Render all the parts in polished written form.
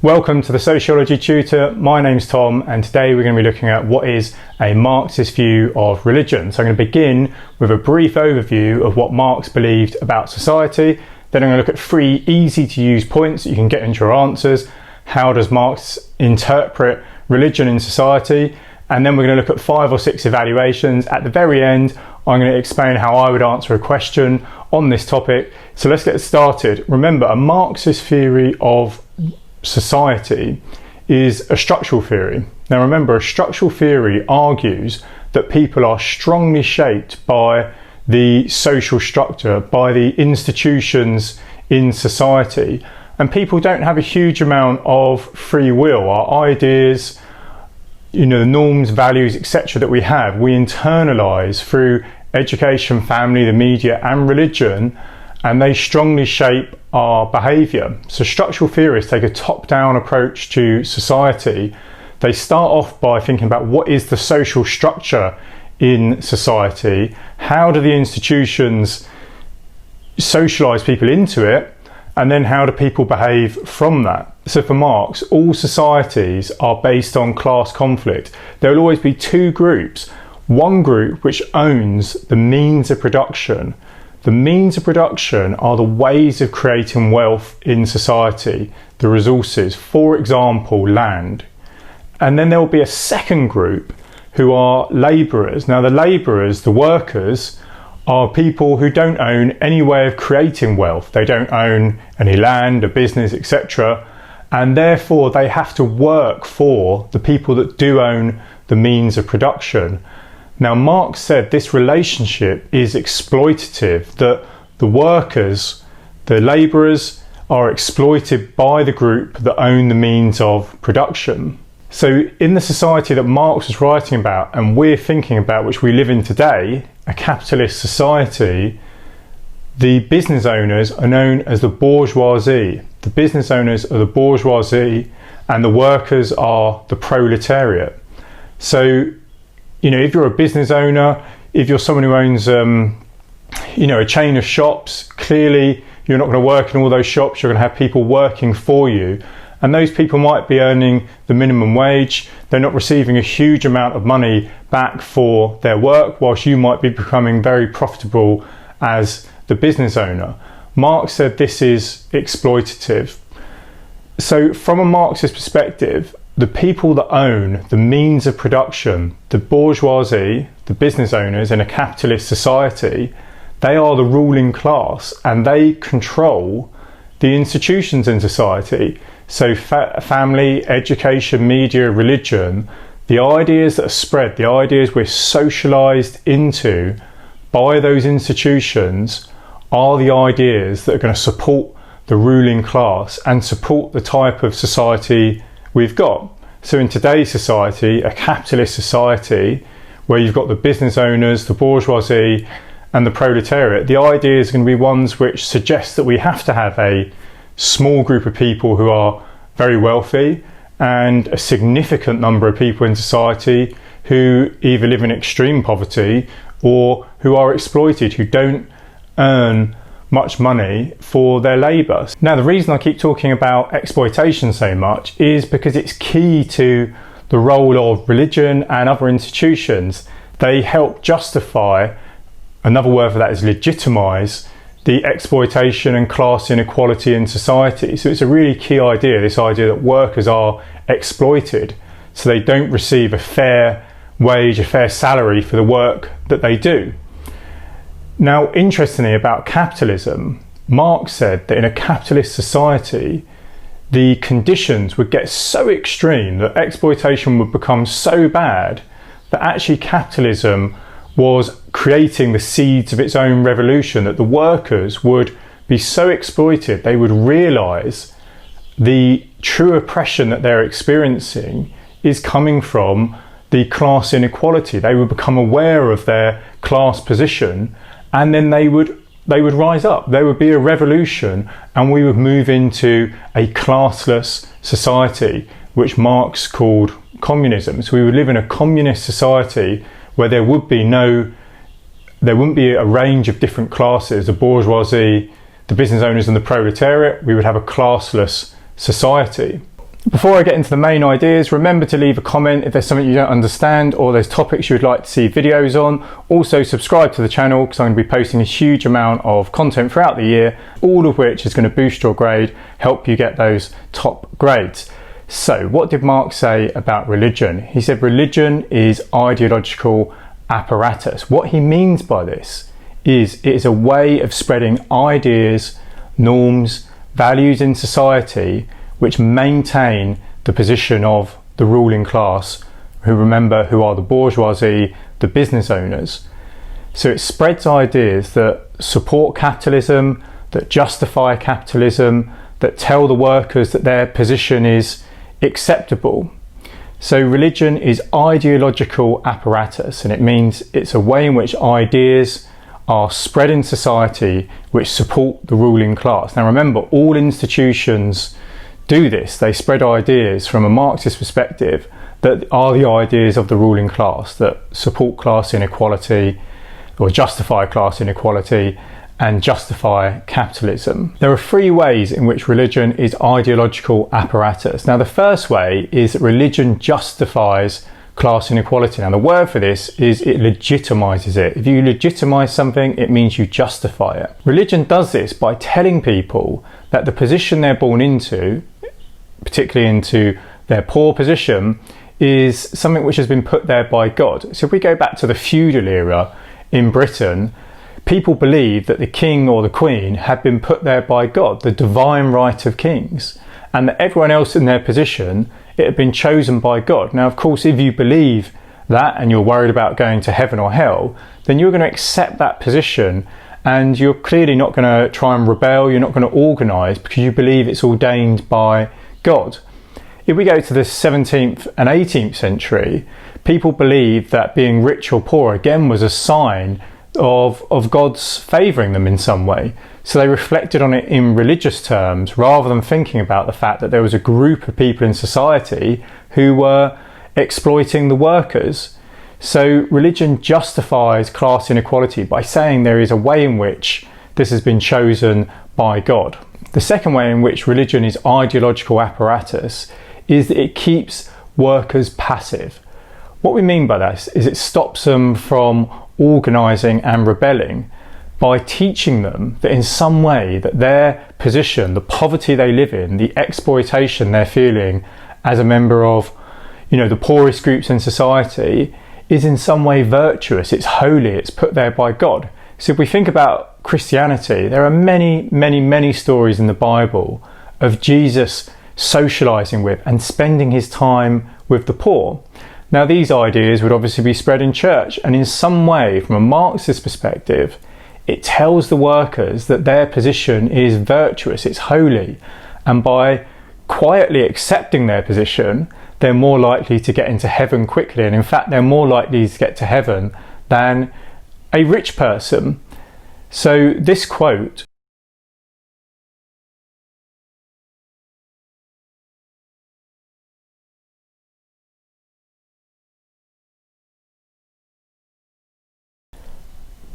Welcome to the Sociology Tutor. My name's Tom, and today we're going to be looking at what is a Marxist view of religion. So I'm going to begin with a brief overview of what Marx believed about society. Then I'm going to look at 3 easy to use points that you can get into your answers. How does Marx interpret religion in society? And then we're going to look at 5 or 6 evaluations. At the very end, I'm going to explain how I would answer a question on this topic. So let's get started. Remember, a Marxist theory of society is a structural theory. Now remember, a structural theory argues that people are strongly shaped by the social structure, by the institutions in society, and people don't have a huge amount of free will. Our ideas, the norms, values, etc. that we have, we internalize through education, family, the media and religion, and they strongly shape our behaviour. So structural theorists take a top-down approach to society. They start off by thinking about what is the social structure in society, how do the institutions socialise people into it, and then how do people behave from that. So for Marx, all societies are based on class conflict. There will always be 2 groups. One group which owns the means of production. The means of production are the ways of creating wealth in society, the resources, for example, land. And then there will be a second group who are labourers. Now the labourers, the workers, are people who don't own any way of creating wealth. They don't own any land, a business, etc. And therefore they have to work for the people that do own the means of production. Now Marx said this relationship is exploitative, that the workers, the labourers, are exploited by the group that own the means of production. So in the society that Marx was writing about and we're thinking about, which we live in today, a capitalist society, the business owners are known as the bourgeoisie. The business owners are the bourgeoisie and the workers are the proletariat. So if you're a business owner, if you're someone who owns, a chain of shops, clearly you're not going to work in all those shops. You're going to have people working for you. And those people might be earning the minimum wage. They're not receiving a huge amount of money back for their work, whilst you might be becoming very profitable as the business owner. Marx said this is exploitative. So from a Marxist perspective, the people that own the means of production, the bourgeoisie, the business owners in a capitalist society, they are the ruling class and they control the institutions in society. So family, education, media, religion, the ideas that are spread, the ideas we're socialised into by those institutions are the ideas that are going to support the ruling class and support the type of society we've got. So in today's society, a capitalist society, where you've got the business owners, the bourgeoisie and the proletariat, the ideas are going to be ones which suggest that we have to have a small group of people who are very wealthy and a significant number of people in society who either live in extreme poverty or who are exploited, who don't earn much money for their labour. Now the reason I keep talking about exploitation so much is because it's key to the role of religion and other institutions. They help justify, another word for that is legitimise, the exploitation and class inequality in society. So it's a really key idea, this idea that workers are exploited, so they don't receive a fair wage, a fair salary for the work that they do. Now, interestingly about capitalism, Marx said that in a capitalist society, the conditions would get so extreme that exploitation would become so bad that actually capitalism was creating the seeds of its own revolution, that the workers would be so exploited, they would realise the true oppression that they're experiencing is coming from the class inequality. They would become aware of their class position, and then they would rise up. There would be a revolution and we would move into a classless society, which Marx called communism. So we would live in a communist society where there wouldn't be a range of different classes, the bourgeoisie, the business owners and the proletariat. We would have a classless society. Before I get into the main ideas, remember to leave a comment if there's something you don't understand or there's topics you would like to see videos on. Also subscribe to the channel because I'm going to be posting a huge amount of content throughout the year, all of which is going to boost your grade, help you get those top grades. So what did Marx say about religion? He said religion is ideological apparatus. What he means by this is it is a way of spreading ideas, norms, values in society which maintain the position of the ruling class, who are the bourgeoisie, the business owners. So it spreads ideas that support capitalism, that justify capitalism, that tell the workers that their position is acceptable. So religion is ideological apparatus, and it means it's a way in which ideas are spread in society which support the ruling class. Now remember, all institutions do this. They spread ideas from a Marxist perspective that are the ideas of the ruling class, that support class inequality or justify class inequality and justify capitalism. There are three ways in which religion is ideological apparatus. Now the first way is that religion justifies class inequality. Now the word for this is it legitimizes it. If you legitimize something, it means you justify it. Religion does this by telling people that the position they're born into, particularly into their poor position, is something which has been put there by God. So if we go back to the feudal era in Britain, people believed that the king or the queen had been put there by God, the divine right of kings, and that everyone else in their position, it had been chosen by God. Now, of course, if you believe that and you're worried about going to heaven or hell, then you're going to accept that position, and you're clearly not going to try and rebel, you're not going to organise because you believe it's ordained by God. If we go to the 17th and 18th century, people believed that being rich or poor again was a sign of God's favouring them in some way. So they reflected on it in religious terms rather than thinking about the fact that there was a group of people in society who were exploiting the workers. So religion justifies class inequality by saying there is a way in which this has been chosen by God. The second way in which religion is ideological apparatus is that it keeps workers passive. What we mean by this is it stops them from organising and rebelling by teaching them that in some way that their position, the poverty they live in, the exploitation they're feeling as a member of, the poorest groups in society is in some way virtuous, it's holy, it's put there by God. So if we think about Christianity, there are many stories in the Bible of Jesus socialising with and spending his time with the poor. Now these ideas would obviously be spread in church, and in some way, from a Marxist perspective, it tells the workers that their position is virtuous, it's holy, and by quietly accepting their position, they're more likely to get into heaven quickly, and in fact they're more likely to get to heaven than a rich person. So this quote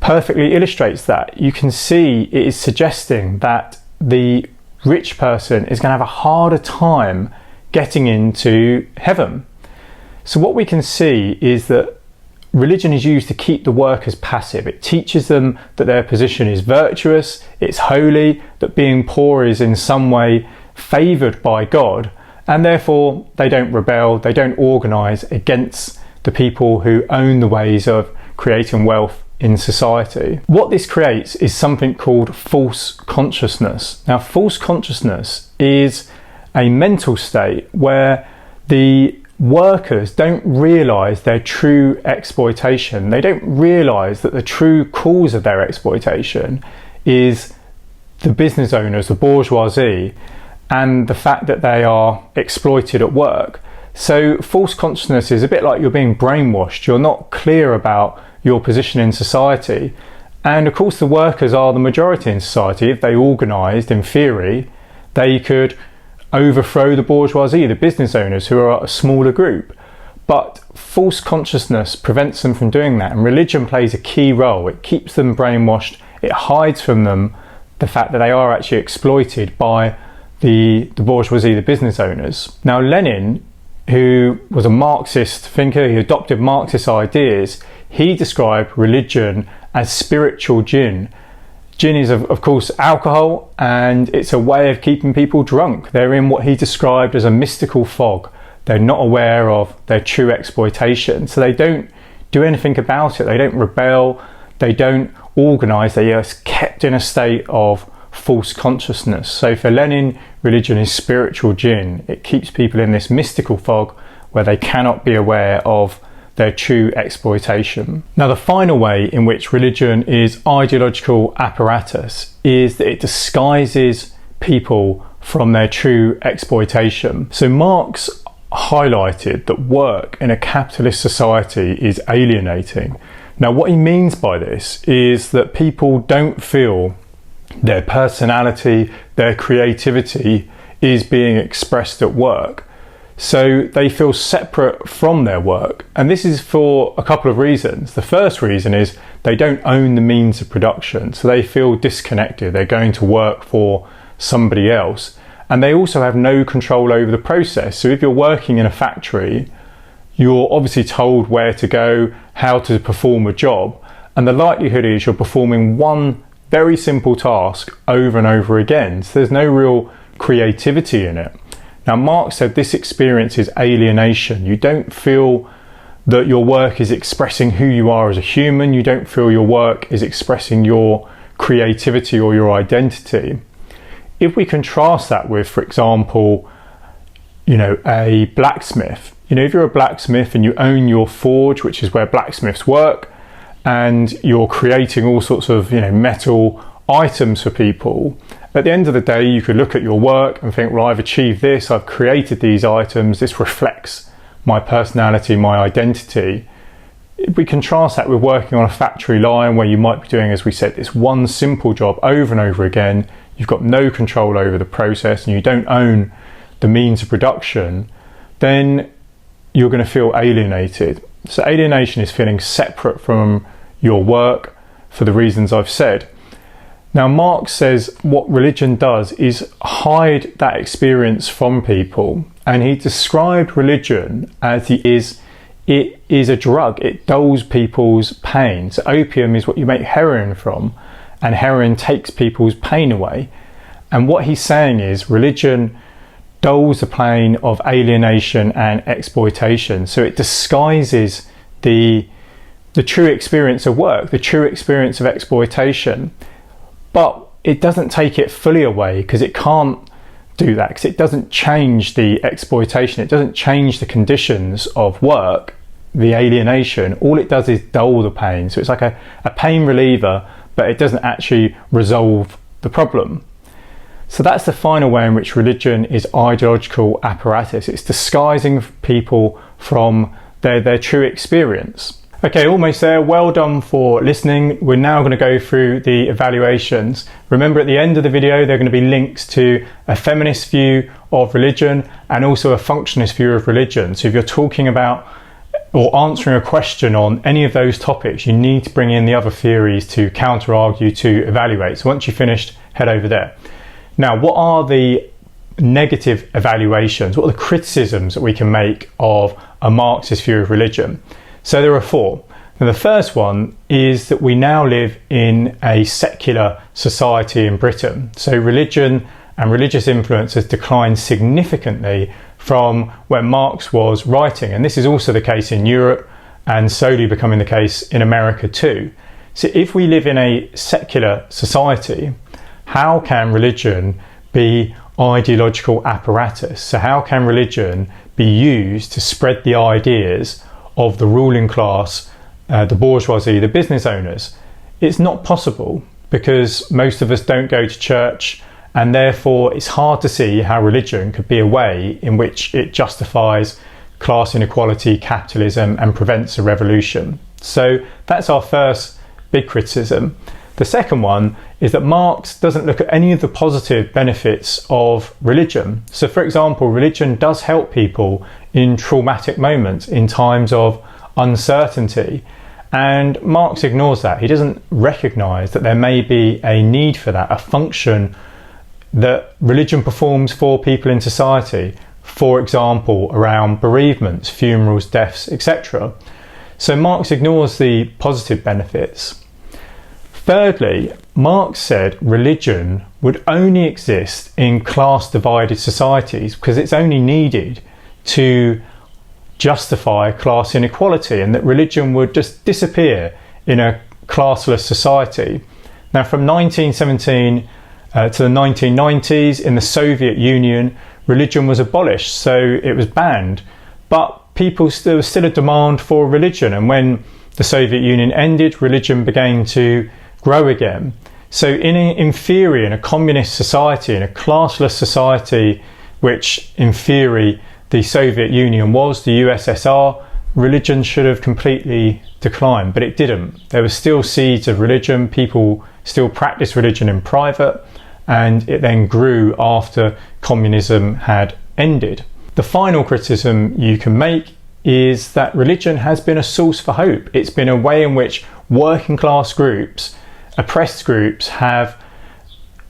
perfectly illustrates that. You can see it is suggesting that the rich person is going to have a harder time getting into heaven. So what we can see is that religion is used to keep the workers passive. It teaches them that their position is virtuous, it's holy, that being poor is in some way favoured by God, and therefore they don't rebel, they don't organise against the people who own the ways of creating wealth in society. What this creates is something called false consciousness. Now, false consciousness is a mental state where the workers don't realise their true exploitation. They don't realise that the true cause of their exploitation is the business owners, the bourgeoisie, and the fact that they are exploited at work. So false consciousness is a bit like you're being brainwashed. You're not clear about your position in society. And of course the workers are the majority in society. If they organised, in theory, they could overthrow the bourgeoisie, the business owners, who are a smaller group. But false consciousness prevents them from doing that, and religion plays a key role. It keeps them brainwashed, it hides from them the fact that they are actually exploited by the bourgeoisie, the business owners. Now Lenin, who was a Marxist thinker, he adopted Marxist ideas, he described religion as spiritual gin. Gin is of course alcohol, and it's a way of keeping people drunk. They're in what he described as a mystical fog. They're not aware of their true exploitation, so they don't do anything about it. They don't rebel, they don't organise, they are kept in a state of false consciousness. So for Lenin, religion is spiritual gin. It keeps people in this mystical fog where they cannot be aware of their true exploitation. Now the final way in which religion is ideological apparatus is that it disguises people from their true exploitation. So Marx highlighted that work in a capitalist society is alienating. Now what he means by this is that people don't feel their personality, their creativity is being expressed at work. So they feel separate from their work. And this is for a couple of reasons. The first reason is they don't own the means of production. So they feel disconnected. They're going to work for somebody else. And they also have no control over the process. So if you're working in a factory, you're obviously told where to go, how to perform a job. And the likelihood is you're performing one very simple task over and over again. So there's no real creativity in it. Now Marx said this experience is alienation. You don't feel that your work is expressing who you are as a human. You don't feel your work is expressing your creativity or your identity. If we contrast that with, for example, a blacksmith. If you're a blacksmith and you own your forge, which is where blacksmiths work, and you're creating all sorts of metal items for people, at the end of the day you could look at your work and think, well, I've achieved this, I've created these items, this reflects my personality, my identity. If we contrast that with working on a factory line where you might be doing, as we said, this one simple job over and over again, you've got no control over the process and you don't own the means of production, then you're going to feel alienated. So alienation is feeling separate from your work for the reasons I've said. Now Marx says what religion does is hide that experience from people, and he described religion as it is a drug. It dulls people's pain. So opium is what you make heroin from, and heroin takes people's pain away. And what he's saying is religion dulls the pain of alienation and exploitation. So it disguises the true experience of work, the true experience of exploitation. But it doesn't take it fully away, because it can't do that, because it doesn't change the exploitation. It doesn't change the conditions of work, the alienation. All it does is dull the pain. So it's like a pain reliever, but it doesn't actually resolve the problem. So that's the final way in which religion is ideological apparatus. It's disguising people from their true experience. Okay, almost there. Well done for listening. We're now going to go through the evaluations. Remember, at the end of the video, there are going to be links to a feminist view of religion and also a functionist view of religion. So if you're talking about or answering a question on any of those topics, you need to bring in the other theories to counter-argue, to evaluate. So once you've finished, head over there. Now, what are the negative evaluations? What are the criticisms that we can make of a Marxist view of religion? So there are four. Now, the first one is that we now live in a secular society in Britain. So religion and religious influence has declined significantly from when Marx was writing. And this is also the case in Europe and slowly becoming the case in America too. So if we live in a secular society, how can religion be ideological apparatus? So how can religion be used to spread the ideas of the ruling class, the bourgeoisie, the business owners? It's not possible, because most of us don't go to church, and therefore it's hard to see how religion could be a way in which it justifies class inequality, capitalism, and prevents a revolution. So that's our first big criticism. The second one is that Marx doesn't look at any of the positive benefits of religion. So for example, religion does help people in traumatic moments, in times of uncertainty. And Marx ignores that. He doesn't recognise that there may be a need for that, a function that religion performs for people in society, for example, around bereavements, funerals, deaths, etc. So Marx ignores the positive benefits. Thirdly, Marx said religion would only exist in class-divided societies because it's only needed to justify class inequality, and that religion would just disappear in a classless society. Now, from 1917 to the 1990s, in the Soviet Union, religion was abolished, so it was banned. But there was still a demand for religion, and when the Soviet Union ended, religion began to grow again. So in theory, in a communist society, in a classless society, which in theory the Soviet Union was, the USSR, religion should have completely declined, but it didn't. There were still seeds of religion, people still practiced religion in private, and it then grew after communism had ended. The final criticism you can make is that religion has been a source for hope. It's been a way in which working class groups, oppressed groups, have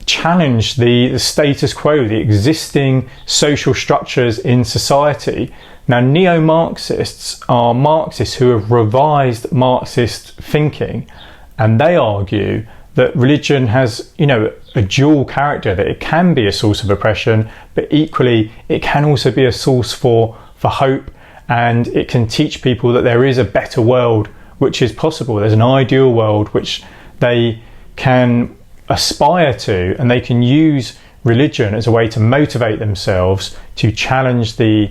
challenged the status quo, the existing social structures in society. Now, neo-Marxists are Marxists who have revised Marxist thinking, and they argue that religion has, a dual character, that it can be a source of oppression, but equally it can also be a source for hope, and it can teach people that there is a better world which is possible. There's an ideal world which they can aspire to, and they can use religion as a way to motivate themselves to challenge the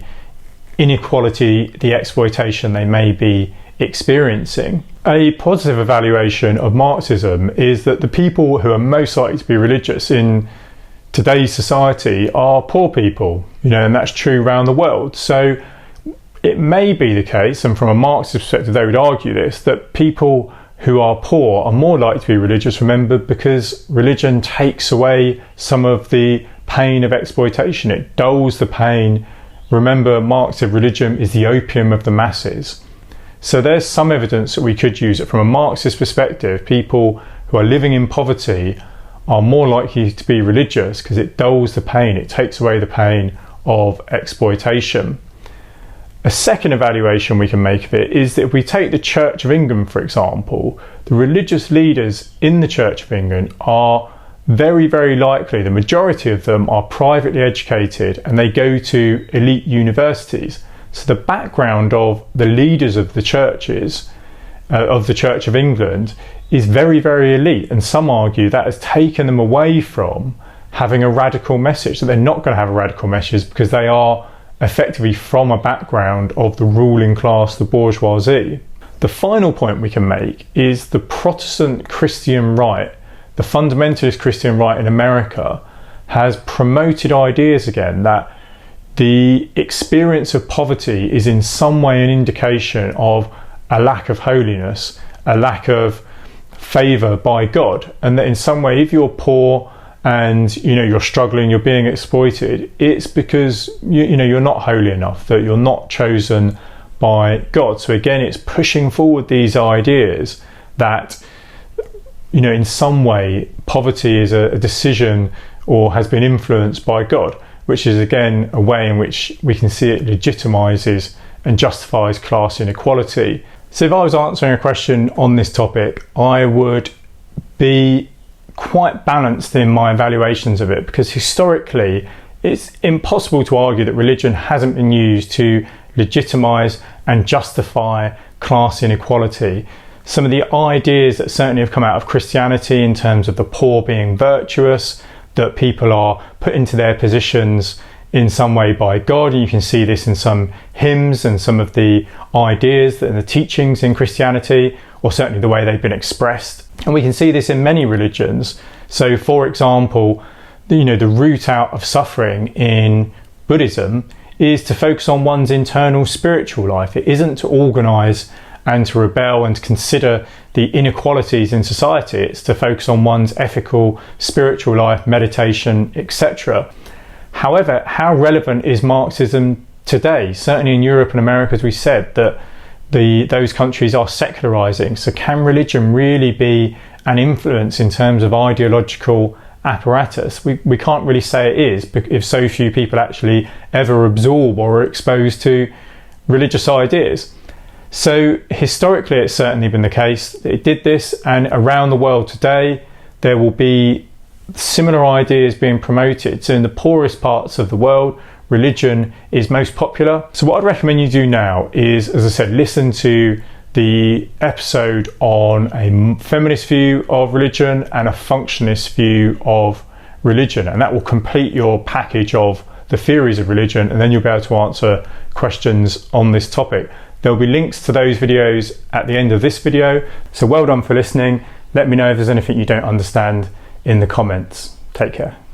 inequality, the exploitation they may be experiencing. A positive evaluation of Marxism is that the people who are most likely to be religious in today's society are poor people, and that's true around the world. So it may be the case, and from a Marxist perspective they would argue this, that people who are poor are more likely to be religious, remember, because religion takes away some of the pain of exploitation. It dulls the pain. Remember, Marx said religion is the opium of the masses. So there's some evidence that we could use it from a Marxist perspective. People who are living in poverty are more likely to be religious because it dulls the pain, it takes away the pain of exploitation. A second evaluation we can make of it is that if we take the Church of England, for example, the religious leaders in the Church of England are very, very likely, the majority of them are privately educated and they go to elite universities. So the background of the leaders of the churches, of the Church of England, is very, very elite, and some argue that has taken them away from having a radical message, that they're not going to have a radical message because they are effectively from a background of the ruling class, the bourgeoisie. The final point we can make is the Protestant Christian right, the fundamentalist Christian right in America, has promoted ideas again that the experience of poverty is in some way an indication of a lack of holiness, a lack of favour by God, and that in some way if you're poor and you're struggling, you're being exploited, it's because you're not holy enough, that you're not chosen by God. So again, it's pushing forward these ideas that in some way poverty is a decision or has been influenced by God, which is again a way in which we can see it legitimises and justifies class inequality. So if I was answering a question on this topic, I would be quite balanced in my evaluations of it, because historically it's impossible to argue that religion hasn't been used to legitimise and justify class inequality. Some of the ideas that certainly have come out of Christianity in terms of the poor being virtuous, that people are put into their positions in some way by God, and you can see this in some hymns and some of the ideas and the teachings in Christianity, or certainly the way they've been expressed. And we can see this in many religions. So for example, the root out of suffering in Buddhism is to focus on one's internal spiritual life. It isn't to organise and to rebel and to consider the inequalities in society. It's to focus on one's ethical, spiritual life, meditation, etc. However, how relevant is Marxism today? Certainly in Europe and America, as we said, that those countries are secularizing. So can religion really be an influence in terms of ideological apparatus. We can't really say it is if so few people actually ever absorb or are exposed to religious ideas. So historically it's certainly been the case that it did this, and around the world today there will be similar ideas being promoted. So in the poorest parts of the world, religion is most popular. So what I'd recommend you do now is, as I said, listen to the episode on a feminist view of religion and a functionist view of religion, and that will complete your package of the theories of religion, and then you'll be able to answer questions on this topic. There'll be links to those videos at the end of this video. So well done for listening. Let me know if there's anything you don't understand in the comments. Take care.